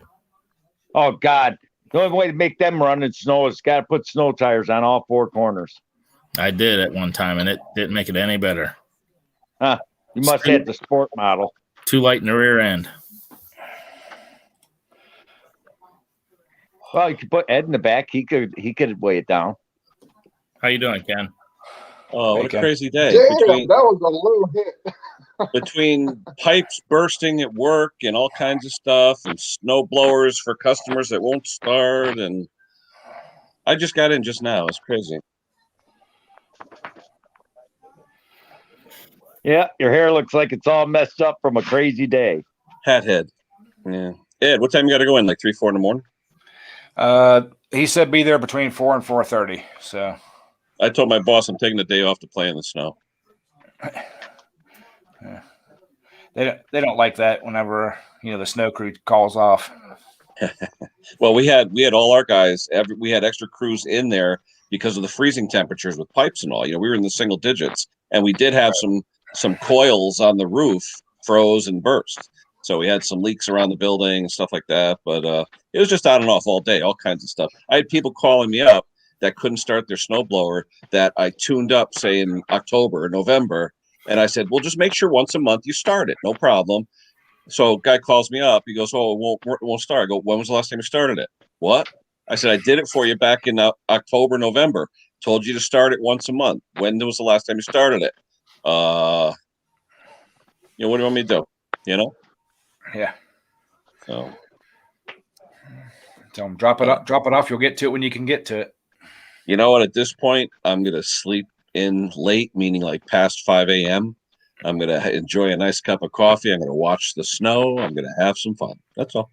Oh God! The only way to make them run in snow is got to put snow tires on all four corners. I did at one time, and it didn't make it any better. Huh? You must have the sport model. Too light in the rear end. Well, you could put Ed in the back. He could weigh it down. How you doing, Ken? Oh, what Okay. a crazy day. Damn, that was a little hit. Between pipes bursting at work and all kinds of stuff and snow blowers for customers that won't start. And I just got in just now. It's crazy. Yeah, your hair looks like it's all messed up from a crazy day. Hat head. Yeah. Ed, what time you got to go in? Like 3, 4 in the morning? He said be there between 4 and 4:30. So I told my boss I'm taking the day off to play in the snow. they don't like that whenever the snow crew calls off. Well, we had all our guys. We had extra crews in there because of the freezing temperatures with pipes and all. We were in the single digits, and we did have some coils on the roof froze and burst. So we had some leaks around the building and stuff like that. But it was just on and off all day, all kinds of stuff. I had people calling me up that couldn't start their snowblower that I tuned up, say in October or November. And I said, well, just make sure once a month you start it. No problem. So guy calls me up. He goes, oh, it won't start. I go, when was the last time you started it? What? I said, I did it for you back in October, November. Told you to start it once a month. When was the last time you started it? What do you want me to do? Yeah. So tell him drop it off. You'll get to it when you can get to it. You know what? At this point, I'm gonna sleep in late, meaning like past 5 a.m. I'm gonna enjoy a nice cup of coffee. I'm gonna watch the snow. I'm gonna have some fun. That's all.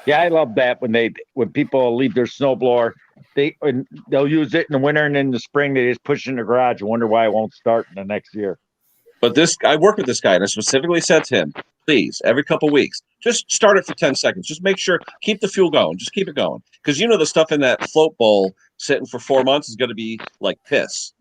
Yeah, I love that when people leave their snowblower, they'll use it in the winter and in the spring they just push it in the garage and wonder why it won't start in the next year. But I work with this guy, and I specifically said to him, please, every couple weeks, just start it for 10 seconds. Just make sure, keep the fuel going. Just keep it going. Because the stuff in that float bowl sitting for 4 months is going to be like piss,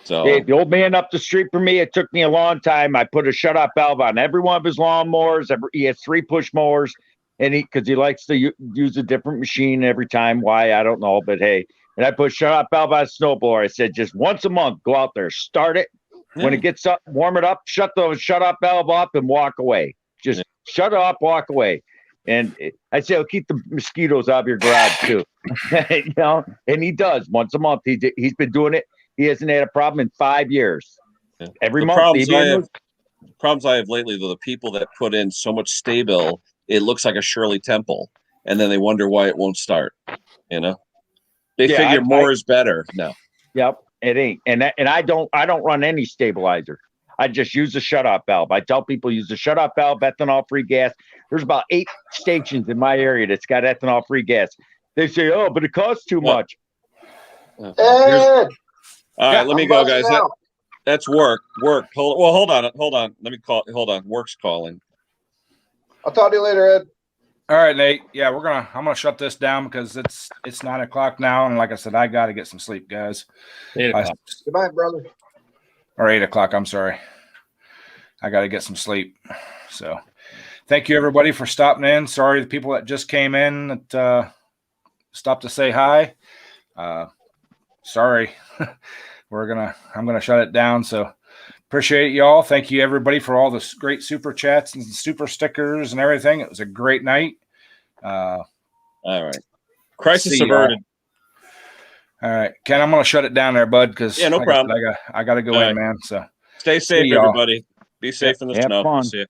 So Hey, the old man up the street from me, it took me a long time. I put a shut-off valve on every one of his lawnmowers. He has 3 push mowers, and because he likes to use a different machine every time. Why, I don't know, but hey. And I put shut-off valve on a snowblower. I said, just once a month, go out there, start it. When it gets up, warm it up, shut off valve off and walk away. Just shut it off, walk away. And I say, keep the mosquitoes out of your garage too. And he does once a month. He's been doing it. He hasn't had a problem in 5 years. Yeah. Every The month. problems I have lately, though, the people that put in so much Sta-Bil, it looks like a Shirley Temple, and then they wonder why it won't start. They figure more is better. No. Yep. It ain't, and I don't run any stabilizer. I just use the shutoff valve. I tell people use the shutoff valve, ethanol-free gas. There's about 8 stations in my area that's got ethanol-free gas. They say, oh, but it costs too much. Ed, All right, let me I'm go, buzzing guys. out. That's work. Hold on. Let me call. Hold on. Work's calling. I'll talk to you later, Ed. All right, Nate. Yeah, I'm gonna shut this down because it's 9 o'clock now, and like I said, I got to get some sleep, guys. 8 o'clock. Good night, brother. Or 8 o'clock. I'm sorry. I got to get some sleep. So, thank you everybody for stopping in. Sorry to the people that just came in that stopped to say hi. Sorry. I'm gonna shut it down. So appreciate y'all. Thank you everybody for all the great super chats and super stickers and everything. It was a great night. All right. Crisis see averted. All right, Ken, I'm gonna shut it down there, bud, because Yeah, no problem. I got to go All in, right. man. So Stay safe, y'all. everybody. Be safe in the Have snow. fun. See ya.